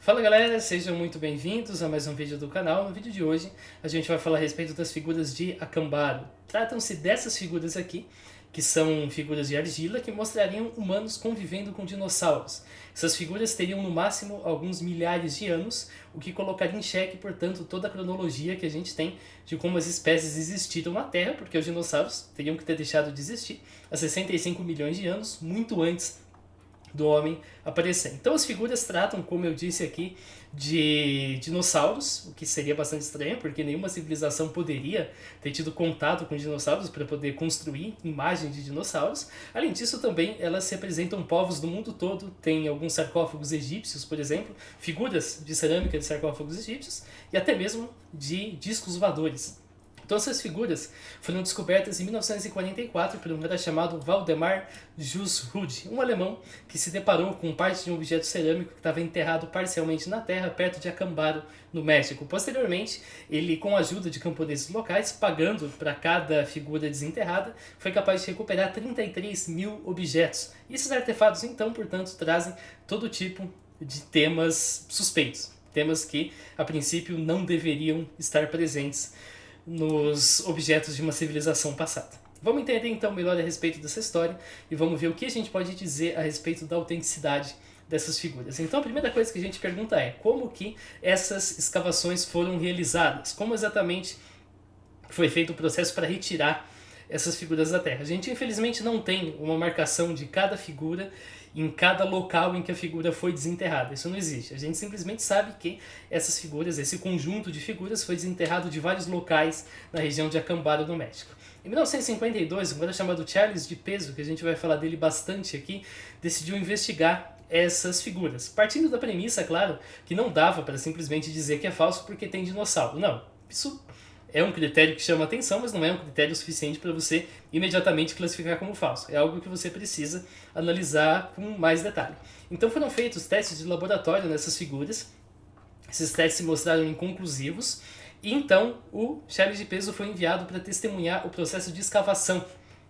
Fala galera, sejam muito bem-vindos a mais um vídeo do canal. No vídeo de hoje a gente vai falar a respeito das figuras de Acambaro. Tratam-se dessas figuras aqui, que são figuras de argila que mostrariam humanos convivendo com dinossauros. Essas figuras teriam no máximo alguns milhares de anos, o que colocaria em xeque, portanto, toda a cronologia que a gente tem de como as espécies existiram na Terra, porque os dinossauros teriam que ter deixado de existir há 65 milhões de anos, muito antes do homem aparecer. Então as figuras tratam, como eu disse aqui, de dinossauros, o que seria bastante estranho, porque nenhuma civilização poderia ter tido contato com dinossauros para poder construir imagens de dinossauros. Além disso, também elas representam povos do mundo todo. Tem alguns sarcófagos egípcios, por exemplo, figuras de cerâmica de sarcófagos egípcios e até mesmo de discos voadores. Então essas figuras foram descobertas em 1944 por um cara chamado Waldemar Jussrud, um alemão que se deparou com parte de um objeto cerâmico que estava enterrado parcialmente na terra, perto de Acambaro, no México. Posteriormente, ele, com a ajuda de camponeses locais, pagando para cada figura desenterrada, foi capaz de recuperar 33 mil objetos. E esses artefatos, então, portanto, trazem todo tipo de temas suspeitos, temas que, a princípio, não deveriam estar presentes nos objetos de uma civilização passada. Vamos entender então melhor a respeito dessa história e vamos ver o que a gente pode dizer a respeito da autenticidade dessas figuras. Então a primeira coisa que a gente pergunta é como que essas escavações foram realizadas? Como exatamente foi feito o processo para retirar essas figuras da Terra? A gente infelizmente não tem uma marcação de cada figura em cada local em que a figura foi desenterrada. Isso não existe. A gente simplesmente sabe que essas figuras, esse conjunto de figuras, foi desenterrado de vários locais na região de Acambaro, no México. Em 1952, um cara chamado Charles de Peso, que a gente vai falar dele bastante aqui, decidiu investigar essas figuras. Partindo da premissa, claro, que não dava para simplesmente dizer que é falso porque tem dinossauro. Não, isso é um critério que chama atenção, mas não é um critério suficiente para você imediatamente classificar como falso. É algo que você precisa analisar com mais detalhe. Então foram feitos testes de laboratório nessas figuras. Esses testes se mostraram inconclusivos. E então o Charles de Peso foi enviado para testemunhar o processo de escavação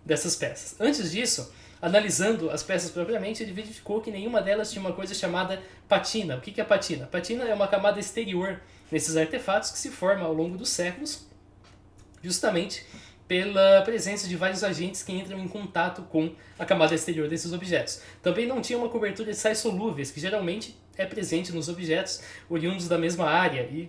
dessas peças. Antes disso, analisando as peças propriamente, ele verificou que nenhuma delas tinha uma coisa chamada patina. O que é patina? Patina é uma camada exterior nesses artefatos que se forma ao longo dos séculos, justamente pela presença de vários agentes que entram em contato com a camada exterior desses objetos. Também não tinha uma cobertura de sais solúveis, que geralmente é presente nos objetos oriundos da mesma área e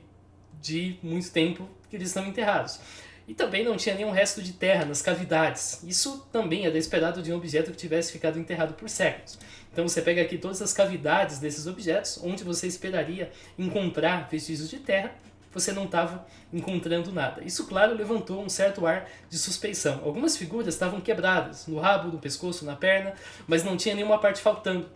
de muito tempo que eles estão enterrados. E também não tinha nenhum resto de terra nas cavidades. Isso também era esperado de um objeto que tivesse ficado enterrado por séculos. Então você pega aqui todas as cavidades desses objetos, onde você esperaria encontrar vestígios de terra, você não estava encontrando nada. Isso, claro, levantou um certo ar de suspeição. Algumas figuras estavam quebradas, no rabo, no pescoço, na perna, mas não tinha nenhuma parte faltando.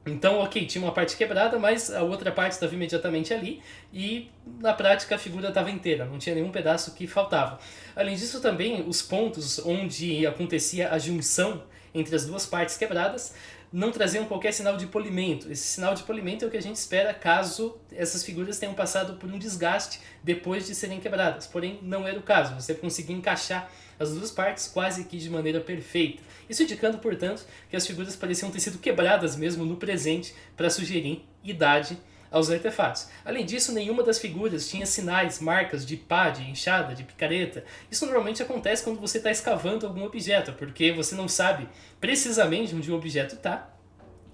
Então, ok, tinha uma parte quebrada, mas a outra parte estava imediatamente ali e, na prática, a figura estava inteira, não tinha nenhum pedaço que faltava. Além disso, também, os pontos onde acontecia a junção entre as duas partes quebradas não traziam qualquer sinal de polimento. Esse sinal de polimento é o que a gente espera caso essas figuras tenham passado por um desgaste depois de serem quebradas. Porém, não era o caso. Você conseguia encaixar as duas partes quase que de maneira perfeita. Isso indicando, portanto, que as figuras pareciam ter sido quebradas mesmo no presente para sugerir idade aos artefatos. Além disso, nenhuma das figuras tinha sinais, marcas de pá, de enxada, de picareta. Isso normalmente acontece quando você está escavando algum objeto, porque você não sabe precisamente onde o objeto está,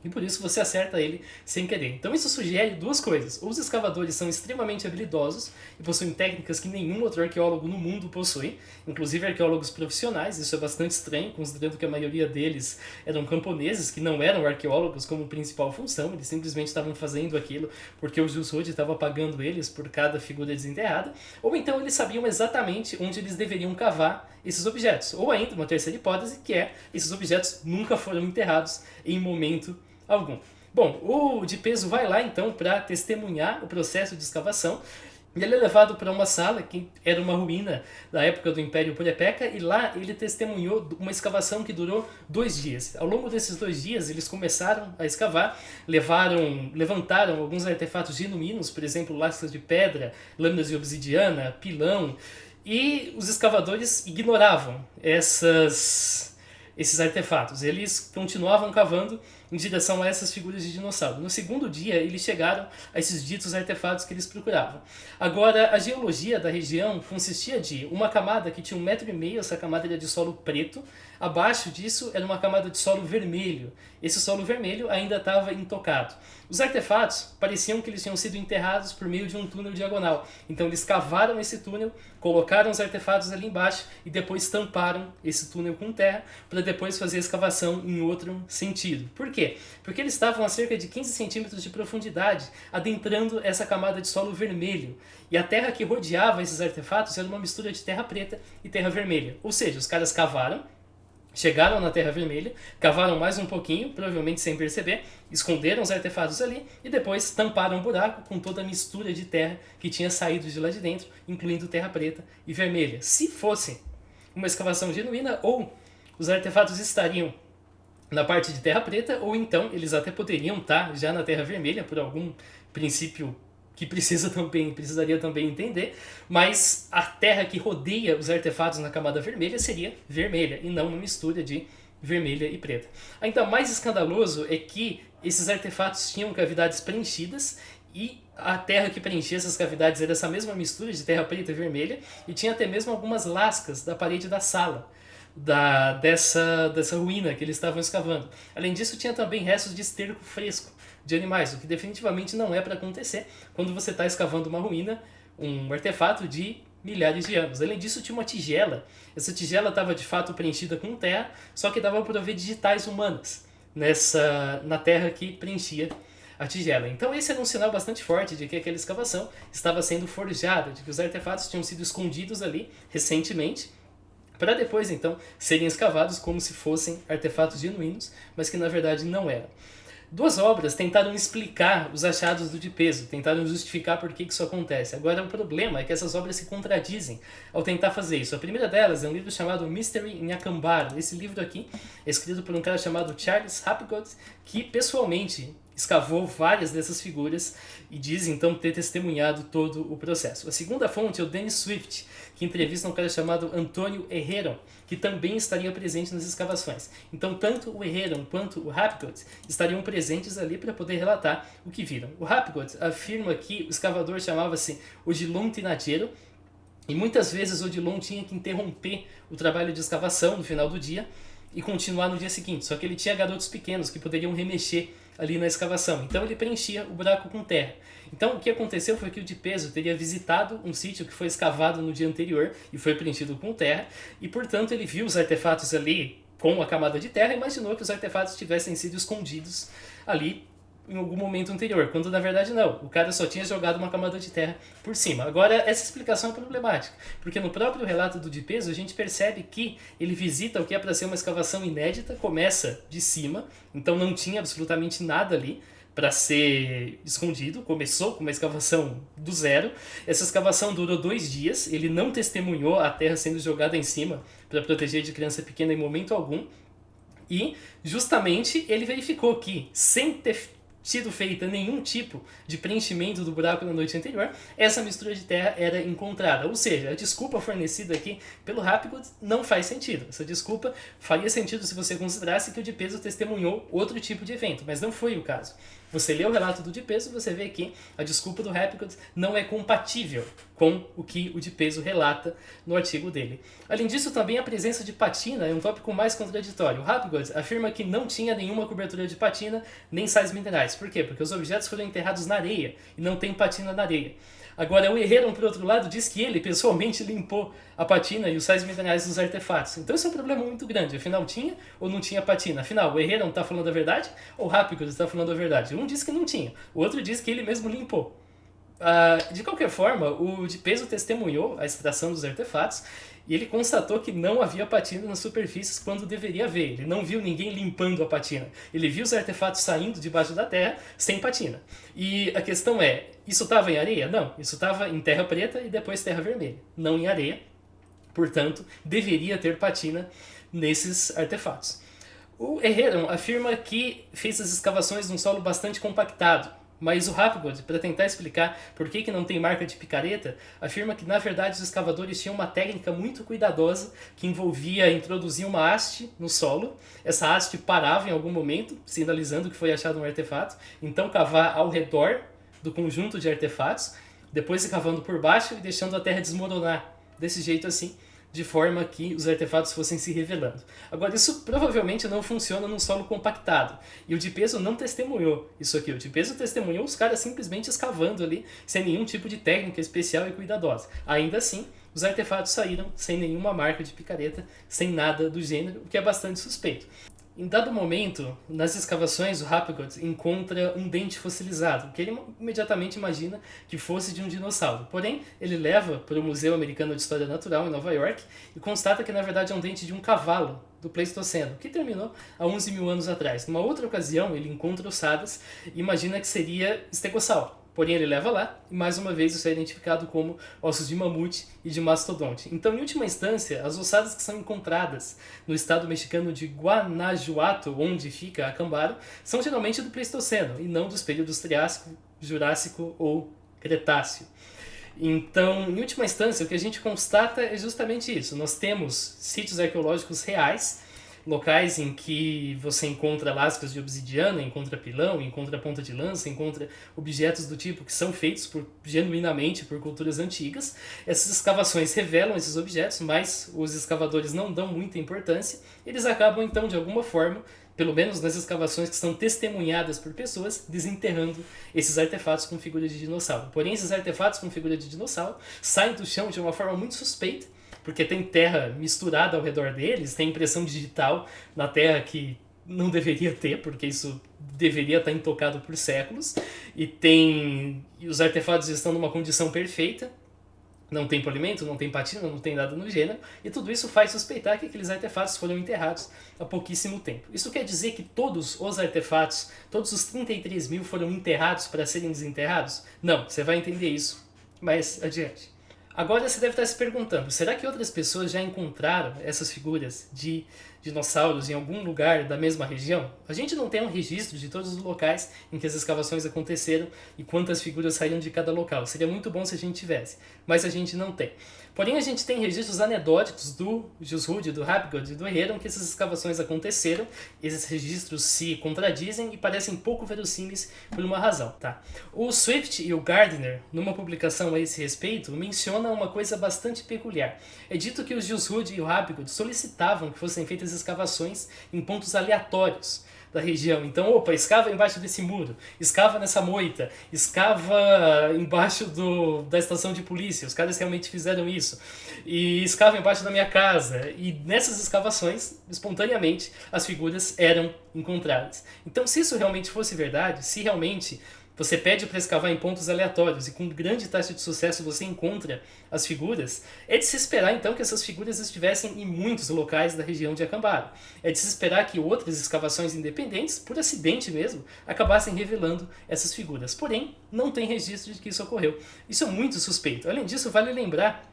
e por isso você acerta ele sem querer. Então isso sugere duas coisas. Ou os escavadores são extremamente habilidosos e possuem técnicas que nenhum outro arqueólogo no mundo possui, inclusive arqueólogos profissionais. Isso é bastante estranho, considerando que a maioria deles eram camponeses, que não eram arqueólogos como principal função. Eles simplesmente estavam fazendo aquilo porque o Jussrud estava pagando eles por cada figura desenterrada. Ou então eles sabiam exatamente onde eles deveriam cavar esses objetos. Ou ainda, uma terceira hipótese, que é esses objetos nunca foram enterrados em momento algum. Bom, o de Peso vai lá então para testemunhar o processo de escavação. E ele é levado para uma sala que era uma ruína da época do Império Purepeca, e lá ele testemunhou uma escavação que durou 2 dias. Ao longo desses 2 dias eles começaram a escavar, levantaram alguns artefatos genuínos, por exemplo, lascas de pedra, lâminas de obsidiana, pilão, e os escavadores ignoravam esses artefatos. Eles continuavam cavando em direção a essas figuras de dinossauro. No segundo dia, eles chegaram a esses ditos artefatos que eles procuravam. Agora, a geologia da região consistia de uma camada que tinha 1,5 m, essa camada era de solo preto. Abaixo disso era uma camada de solo vermelho. Esse solo vermelho ainda estava intocado. Os artefatos pareciam que eles tinham sido enterrados por meio de um túnel diagonal. Então eles cavaram esse túnel, colocaram os artefatos ali embaixo e depois tamparam esse túnel com terra para depois fazer a escavação em outro sentido. Por quê? Porque eles estavam a cerca de 15 centímetros de profundidade, adentrando essa camada de solo vermelho. E a terra que rodeava esses artefatos era uma mistura de terra preta e terra vermelha. Ou seja, os caras cavaram, chegaram na Terra Vermelha, cavaram mais um pouquinho, provavelmente sem perceber, esconderam os artefatos ali e depois tamparam o buraco com toda a mistura de terra que tinha saído de lá de dentro, incluindo terra preta e vermelha. Se fosse uma escavação genuína, ou os artefatos estariam na parte de terra preta, ou então eles até poderiam estar já na Terra Vermelha, por algum princípio que precisaria também entender, mas a terra que rodeia os artefatos na camada vermelha seria vermelha, e não uma mistura de vermelha e preta. Ainda mais escandaloso é que esses artefatos tinham cavidades preenchidas, e a terra que preenchia essas cavidades era essa mesma mistura de terra preta e vermelha, e tinha até mesmo algumas lascas da parede da sala, dessa ruína que eles estavam escavando. Além disso, tinha também restos de esterco fresco de animais, o que definitivamente não é para acontecer quando você está escavando uma ruína, um artefato de milhares de anos. Além disso, tinha uma tigela. Essa tigela estava de fato preenchida com terra, só que dava para ver digitais humanas na terra que preenchia a tigela. Então esse era um sinal bastante forte de que aquela escavação estava sendo forjada, de que os artefatos tinham sido escondidos ali recentemente, para depois então serem escavados como se fossem artefatos genuínos, mas que na verdade não eram. Duas obras tentaram explicar os achados do de peso, tentaram justificar por que isso acontece. Agora, o problema é que essas obras se contradizem ao tentar fazer isso. A primeira delas é um livro chamado Mystery in Acambaro. Esse livro aqui é escrito por um cara chamado Charles Hapgood, que pessoalmente escavou várias dessas figuras e diz então ter testemunhado todo o processo. A segunda fonte é o Dennis Swift, que entrevista um cara chamado Antônio Herreron, que também estaria presente nas escavações. Então tanto o Herreron quanto o Hapgood estariam presentes ali para poder relatar o que viram. O Hapgood afirma que o escavador chamava-se Odilon Tinajero, e muitas vezes Odilon tinha que interromper o trabalho de escavação no final do dia e continuar no dia seguinte, só que ele tinha garotos pequenos que poderiam remexer ali na escavação, então ele preenchia o buraco com terra. Então o que aconteceu foi que o de peso teria visitado um sítio que foi escavado no dia anterior e foi preenchido com terra, e portanto ele viu os artefatos ali com a camada de terra e imaginou que os artefatos tivessem sido escondidos ali em algum momento anterior, quando na verdade não, o cara só tinha jogado uma camada de terra por cima. Agora, essa explicação é problemática, porque no próprio relato do de peso a gente percebe que ele visita o que é para ser uma escavação inédita, começa de cima, então não tinha absolutamente nada ali para ser escondido, começou com uma escavação do zero. Essa escavação durou 2 dias, ele não testemunhou a terra sendo jogada em cima para proteger de criança pequena em momento algum, e justamente ele verificou que, sem ter sido feita nenhum tipo de preenchimento do buraco na noite anterior, essa mistura de terra era encontrada. Ou seja, a desculpa fornecida aqui pelo Hapgood não faz sentido. Essa desculpa faria sentido se você considerasse que o de peso testemunhou outro tipo de evento, mas não foi o caso. Você lê o relato do de peso, você vê que a desculpa do Hapgood não é compatível com o que o de peso relata no artigo dele. Além disso, também a presença de patina é um tópico mais contraditório. O Hapgood afirma que não tinha nenhuma cobertura de patina nem sais minerais. Por quê? Porque os objetos foram enterrados na areia e não tem patina na areia. Agora, o Herreron, por outro lado, diz que ele pessoalmente limpou a patina e os sais minerais dos artefatos. Então esse é um problema muito grande. Afinal, tinha ou não tinha patina? Afinal, o Herreron está falando a verdade ou o Hapgood está falando a verdade? Um diz que não tinha, o outro diz que ele mesmo limpou. De qualquer forma, o de peso testemunhou a extração dos artefatos e ele constatou que não havia patina nas superfícies quando deveria haver. Ele não viu ninguém limpando a patina. Ele viu os artefatos saindo debaixo da terra sem patina. E a questão é, isso estava em areia? Não, isso estava em terra preta e depois terra vermelha, não em areia. Portanto, deveria ter patina nesses artefatos. O Herreron afirma que fez as escavações num solo bastante compactado. Mas o Hapgood, para tentar explicar por que não tem marca de picareta, afirma que na verdade os escavadores tinham uma técnica muito cuidadosa que envolvia introduzir uma haste no solo. Essa haste parava em algum momento, sinalizando que foi achado um artefato, então cavar ao redor do conjunto de artefatos, depois ir cavando por baixo e deixando a terra desmoronar. Desse jeito assim, de forma que os artefatos fossem se revelando. Agora, isso provavelmente não funciona num solo compactado. E o de peso não testemunhou isso aqui. O de peso testemunhou os caras simplesmente escavando ali, sem nenhum tipo de técnica especial e cuidadosa. Ainda assim, os artefatos saíram sem nenhuma marca de picareta, sem nada do gênero, o que é bastante suspeito. Em dado momento, nas escavações, o Hapgood encontra um dente fossilizado, que ele imediatamente imagina que fosse de um dinossauro. Porém, ele leva para o Museu Americano de História Natural, em Nova York, e constata que na verdade é um dente de um cavalo do Pleistoceno, que terminou há 11 mil anos atrás. Numa outra ocasião, ele encontra ossadas e imagina que seria estegossauro. Porém, ele leva lá e, mais uma vez, isso é identificado como ossos de mamute e de mastodonte. Então, em última instância, as ossadas que são encontradas no estado mexicano de Guanajuato, onde fica Acambaro, são geralmente do Pleistoceno e não dos períodos Triássico, Jurássico ou Cretáceo. Então, em última instância, o que a gente constata é justamente isso. Nós temos sítios arqueológicos reais, locais em que você encontra lascas de obsidiana, encontra pilão, encontra ponta de lança, encontra objetos do tipo que são feitos genuinamente por culturas antigas. Essas escavações revelam esses objetos, mas os escavadores não dão muita importância. Eles acabam, então, de alguma forma, pelo menos nas escavações que são testemunhadas por pessoas, desenterrando esses artefatos com figura de dinossauro. Porém, esses artefatos com figura de dinossauro saem do chão de uma forma muito suspeita, porque tem terra misturada ao redor deles, tem impressão digital na terra que não deveria ter, porque isso deveria estar intocado por séculos, e os artefatos estão numa condição perfeita, não tem polimento, não tem patina, não tem nada no gênero, e tudo isso faz suspeitar que aqueles artefatos foram enterrados há pouquíssimo tempo. Isso quer dizer que todos os artefatos, todos os 33 mil foram enterrados para serem desenterrados? Não, você vai entender isso mais adiante. Agora você deve estar se perguntando, será que outras pessoas já encontraram essas figuras de dinossauros em algum lugar da mesma região? A gente não tem um registro de todos os locais em que as escavações aconteceram e quantas figuras saíram de cada local. Seria muito bom se a gente tivesse, mas a gente não tem. Porém, a gente tem registros anedóticos do Jusrud, do Hapgood e do Heron que essas escavações aconteceram. Esses registros se contradizem e parecem pouco verossímeis por uma razão. Tá? O Swift e o Gardner, numa publicação a esse respeito, mencionam uma coisa bastante peculiar. É dito que os Jusrud e o Hapgood solicitavam que fossem feitas escavações em pontos aleatórios da região. Então, escava embaixo desse muro, escava nessa moita, escava embaixo da estação de polícia, os caras realmente fizeram isso, e escava embaixo da minha casa, e nessas escavações, espontaneamente, as figuras eram encontradas. Então, se isso realmente fosse verdade, se realmente você pede para escavar em pontos aleatórios e com grande taxa de sucesso você encontra as figuras, é de se esperar então que essas figuras estivessem em muitos locais da região de Acambaro. É de se esperar que outras escavações independentes, por acidente mesmo, acabassem revelando essas figuras. Porém, não tem registro de que isso ocorreu. Isso é muito suspeito. Além disso, vale lembrar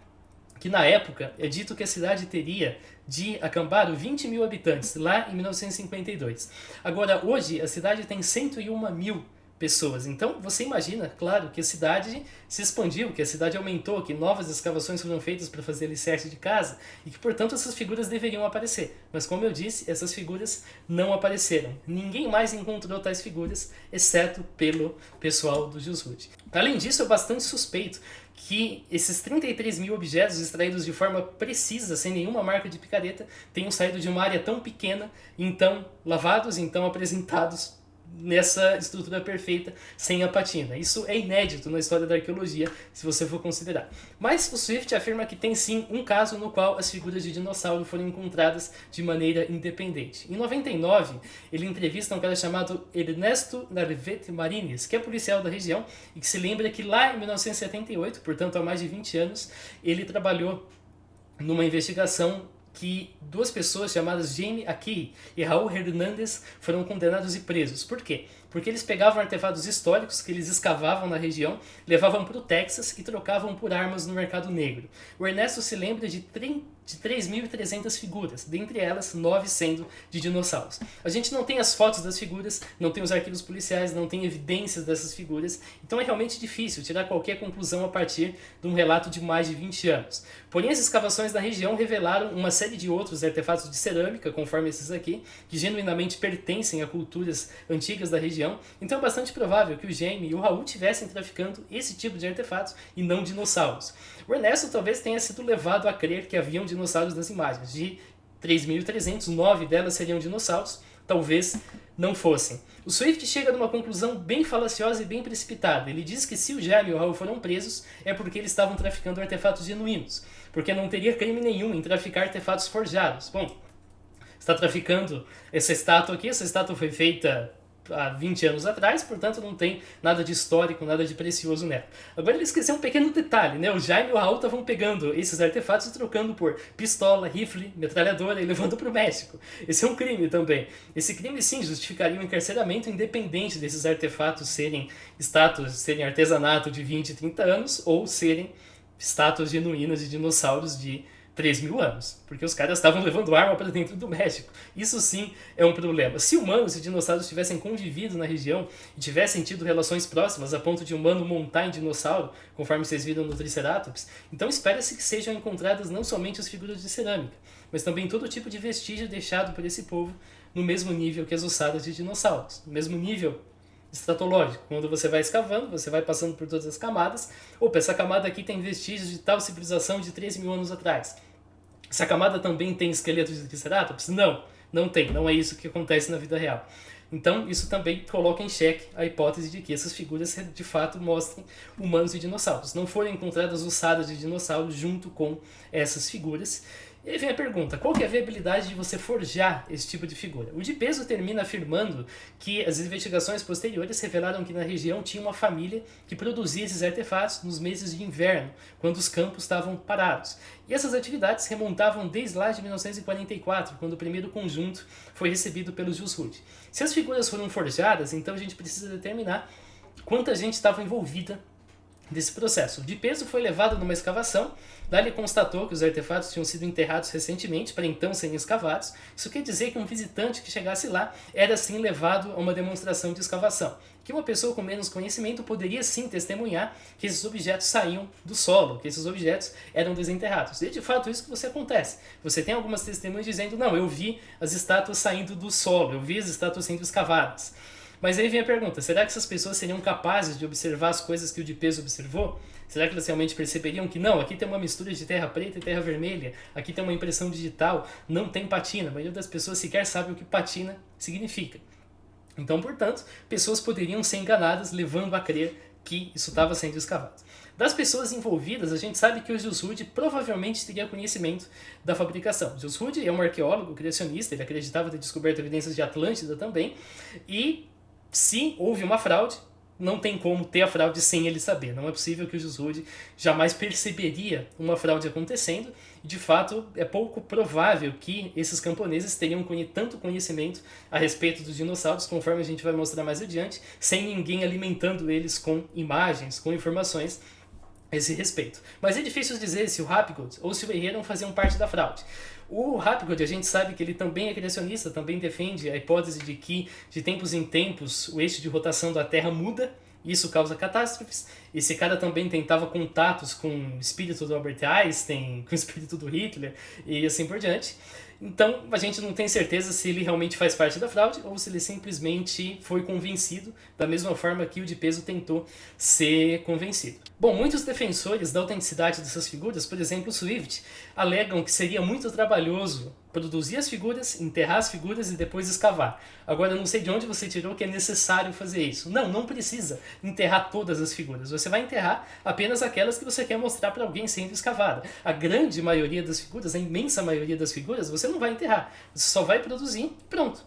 que na época é dito que a cidade teria de Acambaro 20 mil habitantes, lá em 1952. Agora, hoje, a cidade tem 101 mil pessoas. Então, você imagina, claro, que a cidade se expandiu, que a cidade aumentou, que novas escavações foram feitas para fazer alicerce de casa e que, portanto, essas figuras deveriam aparecer. Mas, como eu disse, essas figuras não apareceram. Ninguém mais encontrou tais figuras, exceto pelo pessoal do Jusrud. Além disso, é bastante suspeito que esses 33 mil objetos extraídos de forma precisa, sem nenhuma marca de picareta, tenham saído de uma área tão pequena, então lavados, então apresentados nessa estrutura perfeita, sem a patina. Isso é inédito na história da arqueologia, se você for considerar. Mas o Swift afirma que tem sim um caso no qual as figuras de dinossauro foram encontradas de maneira independente. Em 99, ele entrevista um cara chamado Ernesto Narvet Marines, que é policial da região, e que se lembra que lá em 1978, portanto há mais de 20 anos, ele trabalhou numa investigação que duas pessoas chamadas Jamie Aki e Raul Hernandez foram condenados e presos. Por quê? porque eles pegavam artefatos históricos que eles escavavam na região, levavam para o Texas e trocavam por armas no mercado negro. O Ernesto se lembra de 3.300 figuras, dentre elas 9 sendo de dinossauros. A gente não tem as fotos das figuras, não tem os arquivos policiais, não tem evidências dessas figuras, então é realmente difícil tirar qualquer conclusão a partir de um relato de mais de 20 anos. Porém, as escavações na região revelaram uma série de outros artefatos de cerâmica, conforme esses aqui, que genuinamente pertencem a culturas antigas da região, então é bastante provável que o Jaime e o Raul tivessem traficando esse tipo de artefatos e não dinossauros. O Ernesto talvez tenha sido levado a crer que haviam dinossauros nas imagens. De 3.300, 9 delas seriam dinossauros, talvez não fossem. O Swift chega numa conclusão bem falaciosa e bem precipitada. Ele diz que se o Jaime e o Raul foram presos, é porque eles estavam traficando artefatos genuínos, porque não teria crime nenhum em traficar artefatos forjados. Bom, está traficando essa estátua aqui, essa estátua foi feita há 20 anos atrás, portanto não tem nada de histórico, nada de precioso nela. Agora ele esqueceu um pequeno detalhe, né? O Jaime e o Raul estavam pegando esses artefatos e trocando por pistola, rifle, metralhadora e levando para o México. Esse é um crime também. Esse crime sim justificaria um encarceramento independente desses artefatos serem estátuas, serem artesanato de 20, 30 anos ou serem estátuas genuínas de dinossauros de 3.000 anos, porque os caras estavam levando arma para dentro do México. Isso sim é um problema. Se humanos e dinossauros tivessem convivido na região e tivessem tido relações próximas a ponto de humano montar em dinossauro, conforme vocês viram no Triceratops, então espera-se que sejam encontradas não somente as figuras de cerâmica, mas também todo tipo de vestígio deixado por esse povo no mesmo nível que as ossadas de dinossauros, no mesmo nível estratológico. Quando você vai escavando, você vai passando por todas as camadas. Opa, essa camada aqui tem vestígios de tal civilização de 13.000 anos atrás. Essa camada também tem esqueletos de Triceratops? Não, não tem. Não é isso que acontece na vida real. Então, isso também coloca em xeque a hipótese de que essas figuras de fato mostrem humanos e dinossauros. Não foram encontradas ossadas de dinossauros junto com essas figuras. E aí vem a pergunta, qual que é a viabilidade de você forjar esse tipo de figura? O de peso termina afirmando que as investigações posteriores revelaram que na região tinha uma família que produzia esses artefatos nos meses de inverno, quando os campos estavam parados. E essas atividades remontavam desde lá de 1944, quando o primeiro conjunto foi recebido pelo Jules Hood. Se as figuras foram forjadas, então a gente precisa determinar quanta gente estava envolvida desse processo. O de peso foi levado numa escavação, lá ele constatou que os artefatos tinham sido enterrados recentemente, para então serem escavados. Isso quer dizer que um visitante que chegasse lá era assim levado a uma demonstração de escavação, que uma pessoa com menos conhecimento poderia sim testemunhar que esses objetos saíam do solo, que esses objetos eram desenterrados. E de fato isso que você acontece. Você tem algumas testemunhas dizendo, não, eu vi as estátuas saindo do solo, eu vi as estátuas sendo escavadas. Mas aí vem a pergunta, será que essas pessoas seriam capazes de observar as coisas que o de peso observou? Será que elas realmente perceberiam que não, aqui tem uma mistura de terra preta e terra vermelha, aqui tem uma impressão digital, não tem patina, a maioria das pessoas sequer sabe o que patina significa. Então, portanto, pessoas poderiam ser enganadas levando a crer que isso estava sendo escavado. Das pessoas envolvidas, a gente sabe que o Jules Hood provavelmente teria conhecimento da fabricação. Jules Hood é um arqueólogo, criacionista, ele acreditava ter descoberto evidências de Atlântida também, e se houve uma fraude, não tem como ter a fraude sem ele saber. Não é possível que o Jules Hood jamais perceberia uma fraude acontecendo. E, de fato, é pouco provável que esses camponeses teriam tanto conhecimento a respeito dos dinossauros, conforme a gente vai mostrar mais adiante, sem ninguém alimentando eles com imagens, com informações a esse respeito. Mas é difícil dizer se o Hapgood ou se o Herrera faziam parte da fraude. O Hapgood, a gente sabe que ele também é criacionista, também defende a hipótese de que, de tempos em tempos, o eixo de rotação da Terra muda, isso causa catástrofes. Esse cara também tentava contatos com o espírito do Albert Einstein, com o espírito do Hitler e assim por diante. Então, a gente não tem certeza se ele realmente faz parte da fraude ou se ele simplesmente foi convencido da mesma forma que o de peso tentou ser convencido. Bom, muitos defensores da autenticidade dessas figuras, por exemplo, o Swift, alegam que seria muito trabalhoso produzir as figuras, enterrar as figuras e depois escavar. Agora, eu não sei de onde você tirou que é necessário fazer isso. Não, não precisa enterrar todas as figuras. Você vai enterrar apenas aquelas que você quer mostrar para alguém sendo escavada. A grande maioria das figuras, a imensa maioria das figuras, você não vai enterrar. Você só vai produzir e pronto.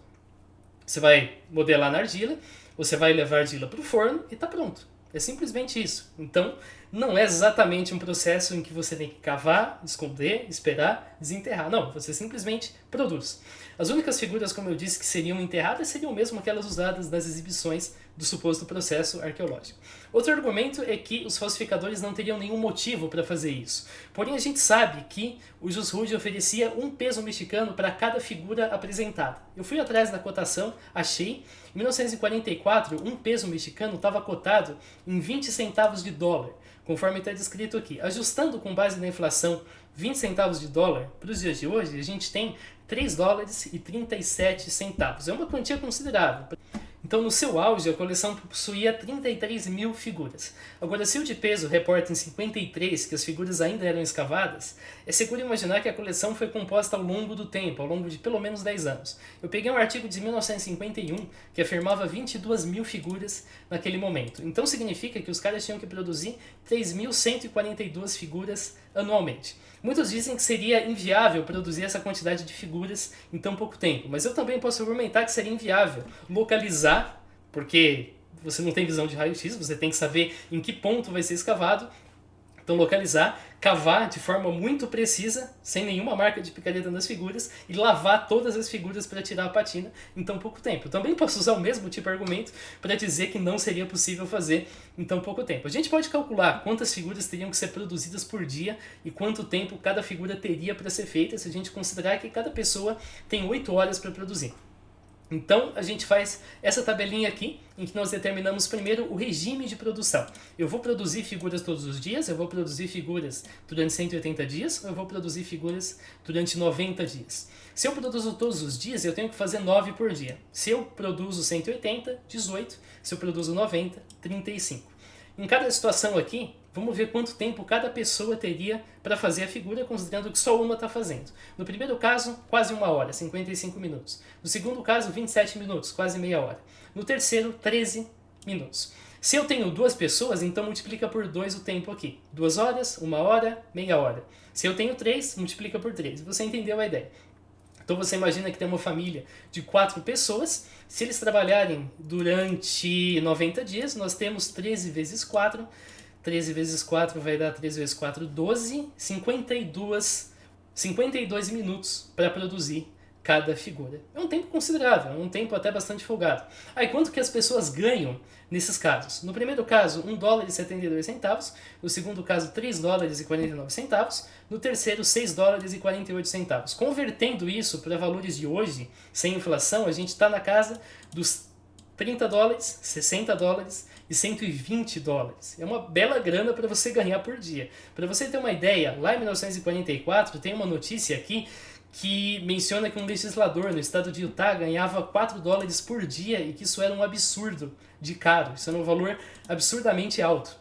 Você vai modelar na argila, você vai levar a argila para o forno e está pronto. É simplesmente isso. Então, não é exatamente um processo em que você tem que cavar, esconder, esperar, desenterrar. Não, você simplesmente produz. As únicas figuras, como eu disse, que seriam enterradas seriam mesmo aquelas usadas nas exibições do suposto processo arqueológico. Outro argumento é que os falsificadores não teriam nenhum motivo para fazer isso. Porém, a gente sabe que o Jusrude oferecia um peso mexicano para cada figura apresentada. Eu fui atrás da cotação, achei. Em 1944, um peso mexicano estava cotado em 20 centavos de dólar, conforme está descrito aqui. Ajustando com base na inflação 20 centavos de dólar para os dias de hoje, a gente tem 3 dólares e 37 centavos. É uma quantia considerável. Então, no seu auge, a coleção possuía 33 mil figuras. Agora, se o de peso reporta em 53 que as figuras ainda eram escavadas, é seguro imaginar que a coleção foi composta ao longo do tempo, ao longo de pelo menos 10 anos. Eu peguei um artigo de 1951 que afirmava 22 mil figuras naquele momento. Então, significa que os caras tinham que produzir 3.142 figuras anualmente. Muitos dizem que seria inviável produzir essa quantidade de figuras em tão pouco tempo, mas eu também posso argumentar que seria inviável localizar, porque você não tem visão de raio-x, você tem que saber em que ponto vai ser escavado. Então, localizar, cavar de forma muito precisa, sem nenhuma marca de picareta nas figuras, e lavar todas as figuras para tirar a patina em tão pouco tempo. Eu também posso usar o mesmo tipo de argumento para dizer que não seria possível fazer em tão pouco tempo. A gente pode calcular quantas figuras teriam que ser produzidas por dia e quanto tempo cada figura teria para ser feita, se a gente considerar que cada pessoa tem 8 horas para produzir. Então, a gente faz essa tabelinha aqui, em que nós determinamos primeiro o regime de produção. Eu vou produzir figuras todos os dias, eu vou produzir figuras durante 180 dias, ou eu vou produzir figuras durante 90 dias. Se eu produzo todos os dias, eu tenho que fazer 9 por dia. Se eu produzo 180, 18. Se eu produzo 90, 35. Em cada situação aqui, vamos ver quanto tempo cada pessoa teria para fazer a figura, considerando que só uma está fazendo. No primeiro caso, quase 1 hora, 55 minutos. No segundo caso, 27 minutos, quase meia hora. No terceiro, 13 minutos. Se eu tenho 2 pessoas, então multiplica por 2 o tempo aqui. 2 horas, 1 hora, meia hora. Se eu tenho 3, multiplica por 3. Você entendeu a ideia? Então você imagina que tem uma família de 4 pessoas. Se eles trabalharem durante 90 dias, nós temos 13 vezes 4. 13 vezes 4 vai dar 13 vezes 4, 12. 52 minutos para produzir cada figura. É um tempo considerável, é um tempo até bastante folgado. Aí quanto que as pessoas ganham nesses casos? No primeiro caso, 1 dólar e 72 centavos. No segundo caso, 3 dólares e 49 centavos. No terceiro, 6 dólares e 48 centavos. Convertendo isso para valores de hoje, sem inflação, a gente está na casa dos 30 dólares, 60 dólares e 120 dólares. É uma bela grana para você ganhar por dia. Para você ter uma ideia, lá em 1944 tem uma notícia aqui que menciona que um legislador no estado de Utah ganhava 4 dólares por dia e que isso era um absurdo de caro. Isso era um valor absurdamente alto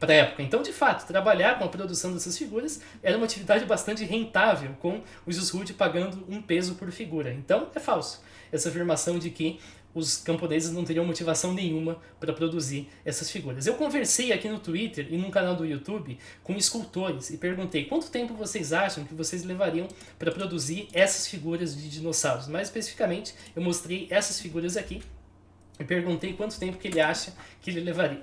para a época. Então, de fato, trabalhar com a produção dessas figuras era uma atividade bastante rentável, com o Jusrude pagando 1 peso por figura. Então, é falso essa afirmação de que os camponeses não teriam motivação nenhuma para produzir essas figuras. Eu conversei aqui no Twitter e num canal do YouTube com escultores e perguntei quanto tempo vocês acham que vocês levariam para produzir essas figuras de dinossauros. Mais especificamente, eu mostrei essas figuras aqui e perguntei quanto tempo que ele acha que ele levaria.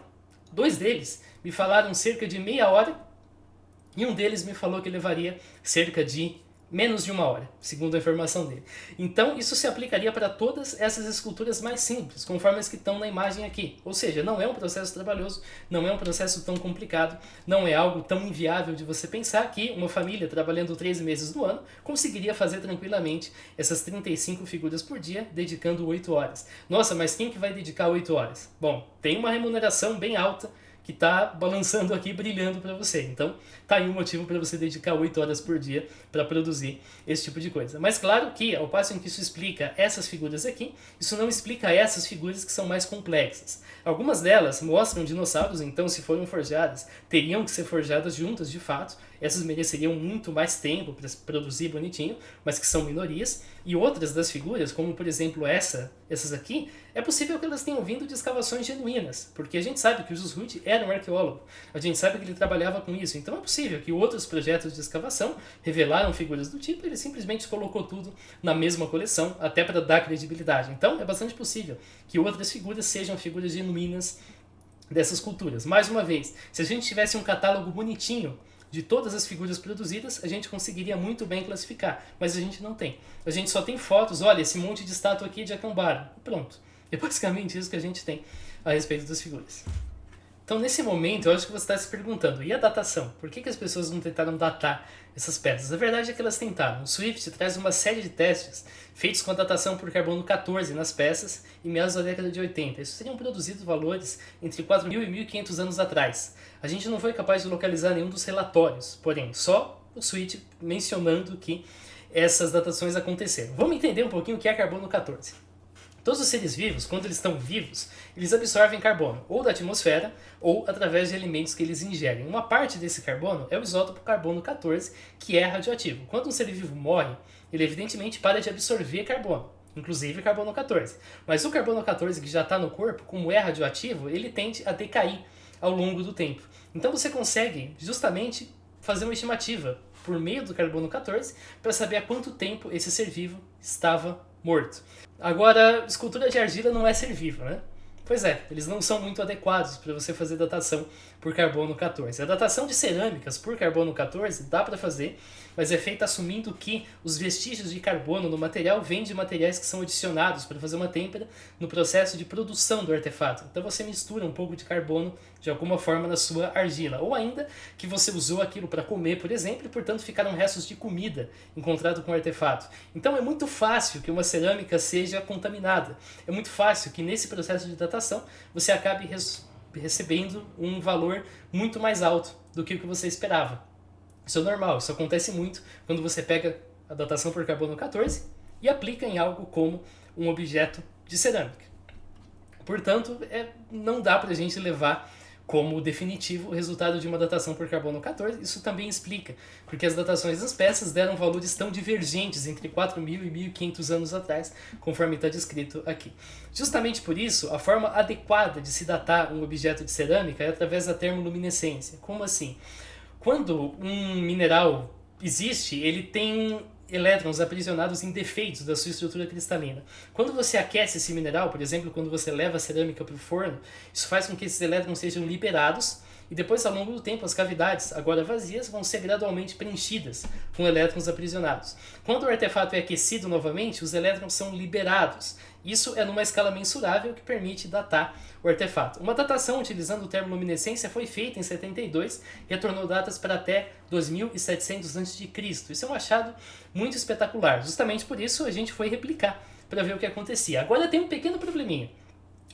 2 deles me falaram cerca de meia hora e um deles me falou que levaria cerca de menos de 1 hora, segundo a informação dele. Então, isso se aplicaria para todas essas esculturas mais simples, conforme as que estão na imagem aqui. Ou seja, não é um processo trabalhoso, não é um processo tão complicado, não é algo tão inviável de você pensar que uma família trabalhando 13 meses do ano conseguiria fazer tranquilamente essas 35 figuras por dia, dedicando 8 horas. Nossa, mas quem que vai dedicar 8 horas? Bom, tem uma remuneração bem alta que está balançando aqui, brilhando para você. Então, tá aí um motivo para você dedicar 8 horas por dia para produzir esse tipo de coisa. Mas claro que, ao passo em que isso explica essas figuras aqui, isso não explica essas figuras que são mais complexas. Algumas delas mostram dinossauros, então se foram forjadas, teriam que ser forjadas juntas de fato. Essas mereceriam muito mais tempo para produzir bonitinho, mas que são minorias. E outras das figuras, como por exemplo essas aqui, é possível que elas tenham vindo de escavações genuínas, porque a gente sabe que o Jusrude era um arqueólogo, a gente sabe que ele trabalhava com isso, então é possível que outros projetos de escavação revelaram figuras do tipo e ele simplesmente colocou tudo na mesma coleção, até para dar credibilidade. Então é bastante possível que outras figuras sejam figuras genuínas dessas culturas. Mais uma vez, se a gente tivesse um catálogo bonitinho de todas as figuras produzidas, a gente conseguiria muito bem classificar, mas a gente não tem. A gente só tem fotos, olha, esse monte de estátua aqui de Acambaro. Pronto. É basicamente isso que a gente tem a respeito das figuras. Então, nesse momento, eu acho que você está se perguntando, e a datação? Por que as pessoas não tentaram datar essas peças? A verdade é que elas tentaram. O Swift traz uma série de testes feitos com a datação por carbono 14 nas peças em meados da década de 80. Isso seriam produzidos valores entre 4.000 e 1.500 anos atrás. A gente não foi capaz de localizar nenhum dos relatórios, porém, só o Swift mencionando que essas datações aconteceram. Vamos entender um pouquinho o que é carbono 14. Todos os seres vivos, quando eles estão vivos, eles absorvem carbono, ou da atmosfera, ou através de alimentos que eles ingerem. Uma parte desse carbono é o isótopo carbono 14, que é radioativo. Quando um ser vivo morre, ele evidentemente para de absorver carbono, inclusive carbono 14. Mas o carbono 14 que já está no corpo, como é radioativo, ele tende a decair ao longo do tempo. Então você consegue justamente fazer uma estimativa por meio do carbono 14 para saber há quanto tempo esse ser vivo estava morto. Agora, escultura de argila não é ser vivo, né? Pois é, eles não são muito adequados para você fazer datação por carbono 14. A datação de cerâmicas por carbono 14 dá para fazer, mas é feita assumindo que os vestígios de carbono no material vêm de materiais que são adicionados para fazer uma têmpera no processo de produção do artefato. Então você mistura um pouco de carbono de alguma forma na sua argila, ou ainda que você usou aquilo para comer, por exemplo, e portanto ficaram restos de comida encontrado com o artefato. Então é muito fácil que uma cerâmica seja contaminada. É muito fácil que nesse processo de datação você acabe recebendo um valor muito mais alto do que o que você esperava. Isso é normal, isso acontece muito quando você pega a datação por carbono 14 e aplica em algo como um objeto de cerâmica. Portanto, não dá para a gente levar como definitivo o resultado de uma datação por carbono 14. Isso também explica porque as datações das peças deram valores tão divergentes entre 4.000 e 1.500 anos atrás, conforme está descrito aqui. Justamente por isso, a forma adequada de se datar um objeto de cerâmica é através da termoluminescência. Como assim? Quando um mineral existe, ele tem elétrons aprisionados em defeitos da sua estrutura cristalina. Quando você aquece esse mineral, por exemplo, quando você leva a cerâmica para o forno, isso faz com que esses elétrons sejam liberados e depois, ao longo do tempo, as cavidades, agora vazias, vão ser gradualmente preenchidas com elétrons aprisionados. Quando o artefato é aquecido novamente, os elétrons são liberados. Isso é numa escala mensurável que permite datar o artefato. Uma datação utilizando termoluminescência foi feita em 72 e retornou datas para até 2700 a.C. Isso é um achado muito espetacular. Justamente por isso a gente foi replicar para ver o que acontecia. Agora tem um pequeno probleminha.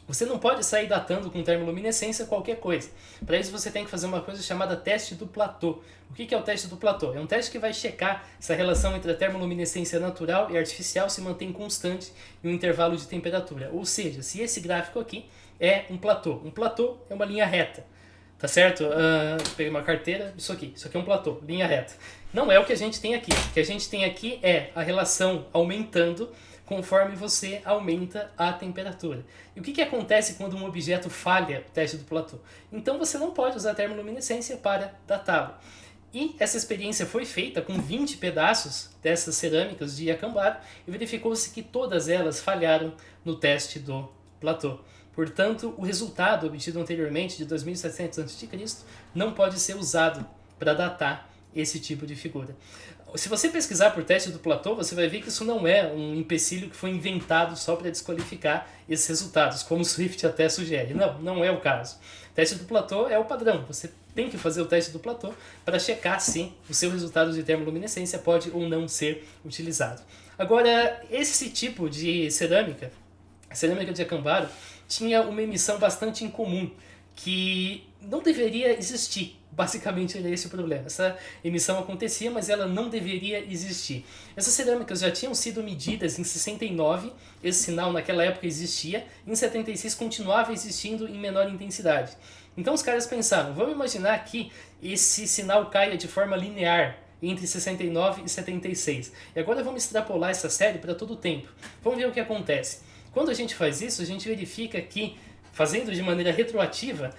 Você não pode sair datando com termoluminescência qualquer coisa. Para isso você tem que fazer uma coisa chamada teste do platô. O que é o teste do platô? É um teste que vai checar se a relação entre a termoluminescência natural e artificial se mantém constante em um intervalo de temperatura. Ou seja, se esse gráfico aqui é um platô. Um platô é uma linha reta. Tá certo? Peguei uma carteira, isso aqui é um platô, linha reta. Não é o que a gente tem aqui. O que a gente tem aqui é a relação aumentando conforme você aumenta a temperatura. E o que acontece quando um objeto falha o teste do platô? Então você não pode usar termoluminescência para datá-lo. E essa experiência foi feita com 20 pedaços dessas cerâmicas de Acambaro e verificou-se que todas elas falharam no teste do platô. Portanto, o resultado obtido anteriormente de 2700 a.C. não pode ser usado para datar esse tipo de figura. Se você pesquisar por teste do platô, você vai ver que isso não é um empecilho que foi inventado só para desqualificar esses resultados, como o Swift até sugere. Não é o caso. O teste do platô é o padrão. Você tem que fazer o teste do platô para checar se o seu resultado de termoluminescência pode ou não ser utilizado. Agora, esse tipo de cerâmica, a cerâmica de Acambaro, tinha uma emissão bastante incomum, que não deveria existir. Basicamente era esse o problema. Essa emissão acontecia, mas ela não deveria existir. Essas cerâmicas já tinham sido medidas em 69, esse sinal naquela época existia, em 76 continuava existindo em menor intensidade. Então os caras pensaram, vamos imaginar que esse sinal caia de forma linear entre 69 e 76. E agora vamos extrapolar essa série para todo o tempo. Vamos ver o que acontece. Quando a gente faz isso, a gente verifica que, fazendo de maneira retroativa,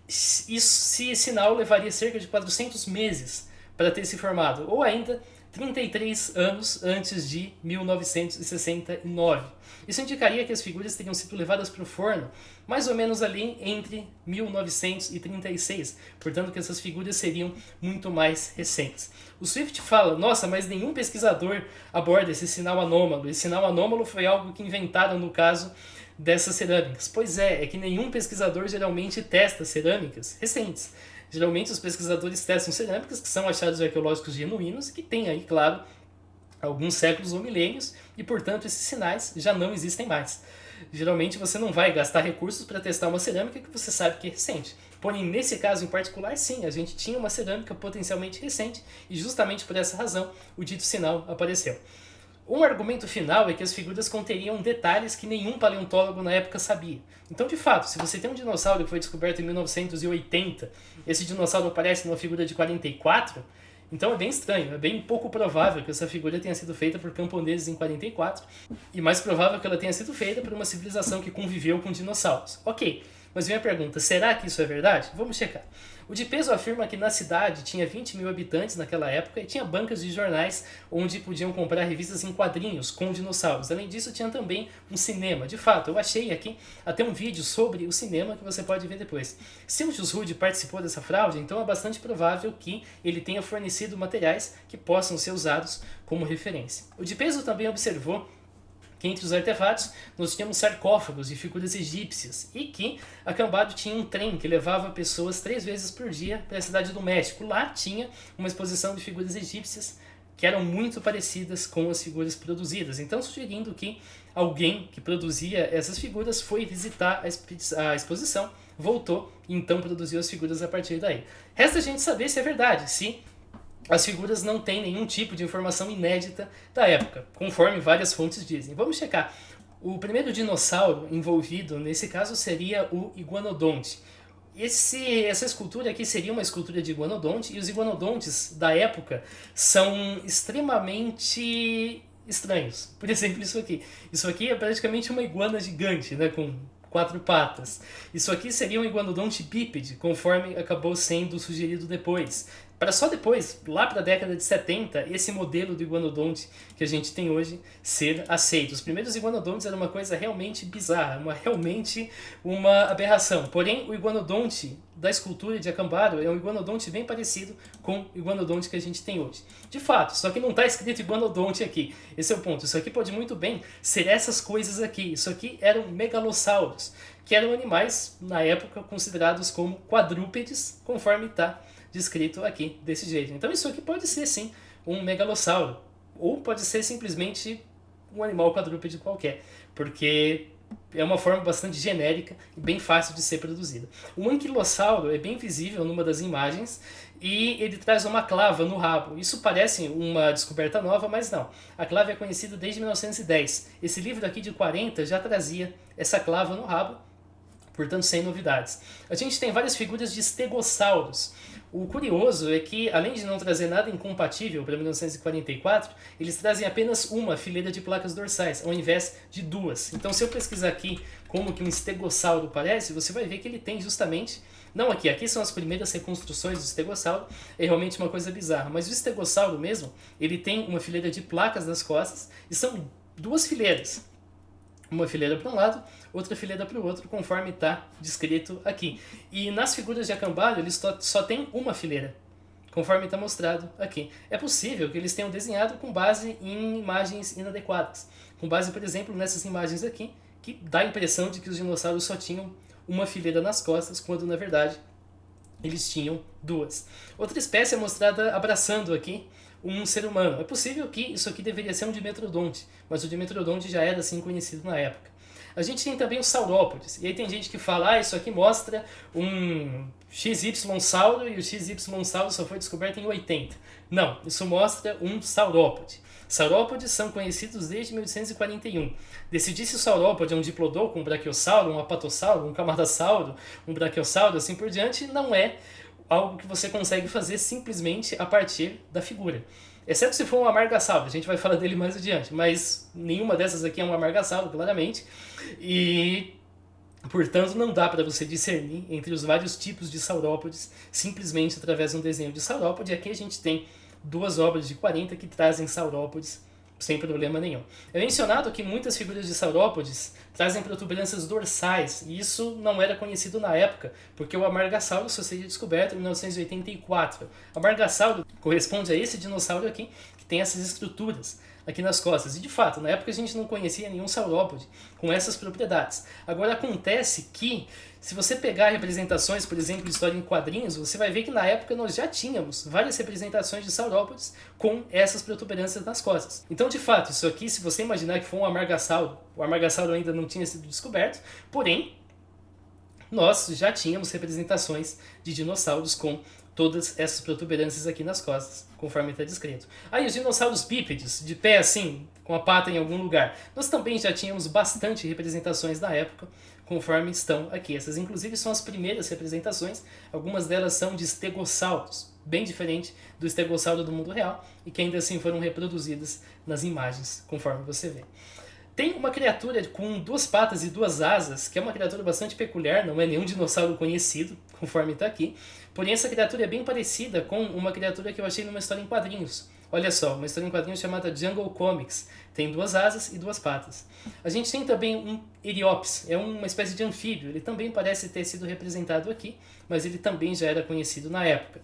esse sinal levaria cerca de 400 meses para ter se formado, ou ainda 33 anos antes de 1969. Isso indicaria que as figuras teriam sido levadas para o forno mais ou menos ali entre 1936, portanto que essas figuras seriam muito mais recentes. O Swift fala, nossa, mas nenhum pesquisador aborda esse sinal anômalo. Esse sinal anômalo foi algo que inventaram no caso dessas cerâmicas. Pois é que nenhum pesquisador geralmente testa cerâmicas recentes. Geralmente os pesquisadores testam cerâmicas que são achados arqueológicos genuínos e que têm aí, claro, alguns séculos ou milênios e, portanto, esses sinais já não existem mais. Geralmente você não vai gastar recursos para testar uma cerâmica que você sabe que é recente. Porém, nesse caso em particular, sim, a gente tinha uma cerâmica potencialmente recente e justamente por essa razão o dito sinal apareceu. Um argumento final é que as figuras conteriam detalhes que nenhum paleontólogo na época sabia. Então, de fato, se você tem um dinossauro que foi descoberto em 1980, esse dinossauro aparece numa figura de 44, então é bem estranho, é bem pouco provável que essa figura tenha sido feita por camponeses em 44, e mais provável que ela tenha sido feita por uma civilização que conviveu com dinossauros. Ok, mas vem a pergunta, será que isso é verdade? Vamos checar. O de Peso afirma que na cidade tinha 20 mil habitantes naquela época e tinha bancas de jornais onde podiam comprar revistas em quadrinhos com dinossauros. Além disso, tinha também um cinema. De fato, eu achei aqui até um vídeo sobre o cinema que você pode ver depois. Se o Jusrude participou dessa fraude, então é bastante provável que ele tenha fornecido materiais que possam ser usados como referência. O de Peso também observou que entre os artefatos nós tínhamos sarcófagos e figuras egípcias e que Acambado tinha um trem que levava pessoas 3 vezes por dia para a cidade do México. Lá tinha uma exposição de figuras egípcias que eram muito parecidas com as figuras produzidas, então sugerindo que alguém que produzia essas figuras foi visitar a exposição, voltou e então produziu as figuras a partir daí. Resta a gente saber se é verdade, se as figuras não têm nenhum tipo de informação inédita da época, conforme várias fontes dizem. Vamos checar. O primeiro dinossauro envolvido nesse caso seria o iguanodonte. Essa escultura aqui seria uma escultura de iguanodonte, e os iguanodontes da época são extremamente estranhos. Por exemplo, isso aqui. Isso aqui é praticamente uma iguana gigante, né, com 4 patas. Isso aqui seria um iguanodonte bípede, conforme acabou sendo sugerido depois. Para só depois, lá para a década de 70, esse modelo do iguanodonte que a gente tem hoje ser aceito. Os primeiros iguanodontes eram uma coisa realmente bizarra, realmente uma aberração. Porém, o iguanodonte da escultura de Acambado é um iguanodonte bem parecido com o iguanodonte que a gente tem hoje. De fato, só que não está escrito iguanodonte aqui. Esse é o ponto. Isso aqui pode muito bem ser essas coisas aqui. Isso aqui eram megalossauros, que eram animais, na época, considerados como quadrúpedes, conforme está descrito aqui, desse jeito. Então isso aqui pode ser sim um megalossauro, ou pode ser simplesmente um animal quadrúpede qualquer, porque é uma forma bastante genérica e bem fácil de ser produzida. O anquilossauro é bem visível numa das imagens e ele traz uma clava no rabo. Isso parece uma descoberta nova, mas não. A clava é conhecida desde 1910. Esse livro aqui de 40 já trazia essa clava no rabo, portanto sem novidades. A gente tem várias figuras de estegossauros. O curioso é que, além de não trazer nada incompatível para 1944, eles trazem apenas uma fileira de placas dorsais, ao invés de 2. Então, se eu pesquisar aqui como que um estegossauro parece, você vai ver que ele tem justamente... Não aqui, aqui são as primeiras reconstruções do estegossauro, é realmente uma coisa bizarra. Mas o estegossauro mesmo, ele tem uma fileira de placas nas costas, e são 2 fileiras. Uma fileira para um lado, outra fileira para o outro, conforme está descrito aqui. E nas figuras de Acambado, eles só tem uma fileira, conforme está mostrado aqui. É possível que eles tenham desenhado com base em imagens inadequadas. Com base, por exemplo, nessas imagens aqui, que dá a impressão de que os dinossauros só tinham uma fileira nas costas, quando na verdade eles tinham 2. Outra espécie é mostrada abraçando aqui um ser humano. É possível que isso aqui deveria ser um dimetrodonte, mas o dimetrodonte já era assim conhecido na época. A gente tem também os saurópodes, e aí tem gente que fala, isso aqui mostra um XY-sauro e o XY-sauro só foi descoberto em 80. Não, isso mostra um saurópode. Saurópodes são conhecidos desde 1841. Decidir se o saurópode é um diplodocus, um brachiosauro, um apatossauro, um camarasauro, um brachiosauro, assim por diante, não é algo que você consegue fazer simplesmente a partir da figura. Exceto se for um amargasauro, a gente vai falar dele mais adiante, mas nenhuma dessas aqui é um amargasauro, claramente, e portanto não dá para você discernir entre os vários tipos de saurópodes simplesmente através de um desenho de saurópode. Aqui a gente tem 2 obras de 40 que trazem saurópodes sem problema nenhum. É mencionado que muitas figuras de saurópodes trazem protuberâncias dorsais, e isso não era conhecido na época, porque o Amargasaurus só seria descoberto em 1984. O Amargasaurus corresponde a esse dinossauro aqui, que tem essas estruturas aqui nas costas. E de fato, na época a gente não conhecia nenhum saurópode com essas propriedades. Agora acontece que, se você pegar representações, por exemplo, de história em quadrinhos, você vai ver que na época nós já tínhamos várias representações de saurópodes com essas protuberâncias nas costas. Então, de fato, isso aqui, se você imaginar que foi um Amargasauro, o Amargasauro ainda não tinha sido descoberto, porém, nós já tínhamos representações de dinossauros com todas essas protuberâncias aqui nas costas, conforme está descrito. Aí os dinossauros bípedes, de pé assim, com a pata em algum lugar, nós também já tínhamos bastante representações na época, conforme estão aqui. Essas inclusive são as primeiras representações, algumas delas são de estegossauros, bem diferente do estegossauro do mundo real, e que ainda assim foram reproduzidas nas imagens, conforme você vê. Tem uma criatura com 2 patas e 2 asas, que é uma criatura bastante peculiar, não é nenhum dinossauro conhecido, conforme está aqui. Porém, essa criatura é bem parecida com uma criatura que eu achei numa história em quadrinhos. Olha só, uma história em quadrinhos chamada Jungle Comics. Tem 2 asas e 2 patas. A gente tem também um Eriops, é uma espécie de anfíbio. Ele também parece ter sido representado aqui, mas ele também já era conhecido na época.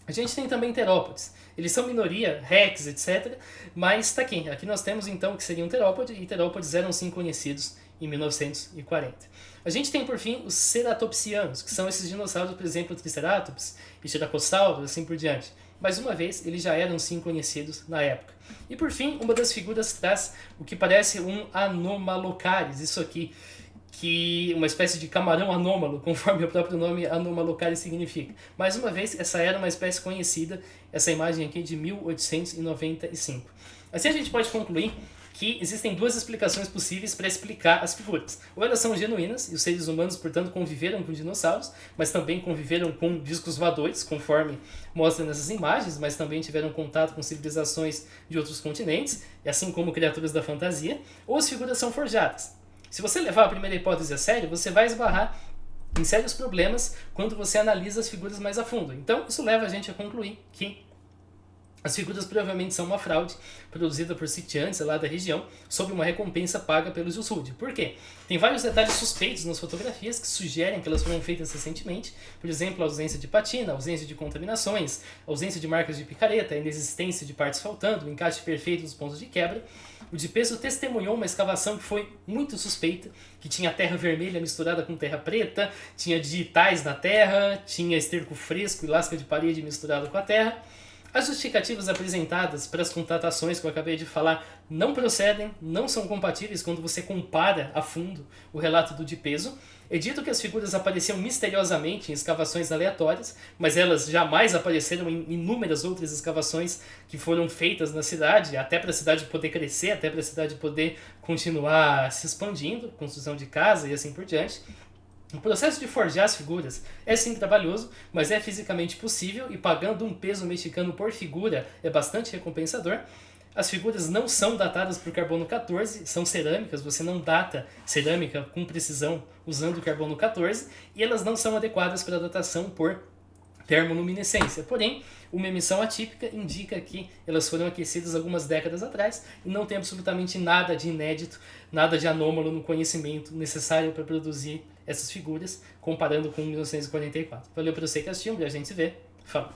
A gente tem também terópodes. Eles são minoria, rex, etc. Mas está aqui. Aqui nós temos então o que seria um terópode, e terópodes eram sim conhecidos em 1940. A gente tem por fim os ceratopsianos, que são esses dinossauros, por exemplo, Triceratops e Styracosaurus, assim por diante. Mais uma vez, eles já eram sim conhecidos na época. E por fim, uma das figuras traz o que parece um Anomalocaris, isso aqui, que uma espécie de camarão anômalo, conforme o próprio nome Anomalocaris significa. Mais uma vez, essa era uma espécie conhecida, essa imagem aqui de 1895. Assim a gente pode concluir que existem 2 explicações possíveis para explicar as figuras. Ou elas são genuínas, e os seres humanos, portanto, conviveram com dinossauros, mas também conviveram com discos voadores, conforme mostra nessas imagens, mas também tiveram contato com civilizações de outros continentes, e assim como criaturas da fantasia, ou as figuras são forjadas. Se você levar a primeira hipótese a sério, você vai esbarrar em sérios problemas quando você analisa as figuras mais a fundo. Então, isso leva a gente a concluir que as figuras provavelmente são uma fraude produzida por sitiantes lá da região sob uma recompensa paga pelos Yusud. Por quê? Tem vários detalhes suspeitos nas fotografias que sugerem que elas foram feitas recentemente. Por exemplo, a ausência de patina, a ausência de contaminações, a ausência de marcas de picareta, a inexistência de partes faltando, o encaixe perfeito dos pontos de quebra. O de peso testemunhou uma escavação que foi muito suspeita, que tinha terra vermelha misturada com terra preta, tinha digitais na terra, tinha esterco fresco e lasca de parede misturado com a terra. As justificativas apresentadas para as constatações que eu acabei de falar não procedem, não são compatíveis quando você compara a fundo o relato do de peso. É dito que as figuras apareciam misteriosamente em escavações aleatórias, mas elas jamais apareceram em inúmeras outras escavações que foram feitas na cidade, até para a cidade poder crescer, até para a cidade poder continuar se expandindo, construção de casa e assim por diante. O processo de forjar as figuras é sim trabalhoso, mas é fisicamente possível e pagando um peso mexicano por figura é bastante recompensador. As figuras não são datadas por carbono 14, são cerâmicas, você não data cerâmica com precisão usando carbono 14, e elas não são adequadas para datação por termoluminescência. Porém, uma emissão atípica indica que elas foram aquecidas algumas décadas atrás e não tem absolutamente nada de inédito, nada de anômalo no conhecimento necessário para produzir essas figuras, comparando com 1944. Valeu por você que assistiu, a gente se vê. Falou!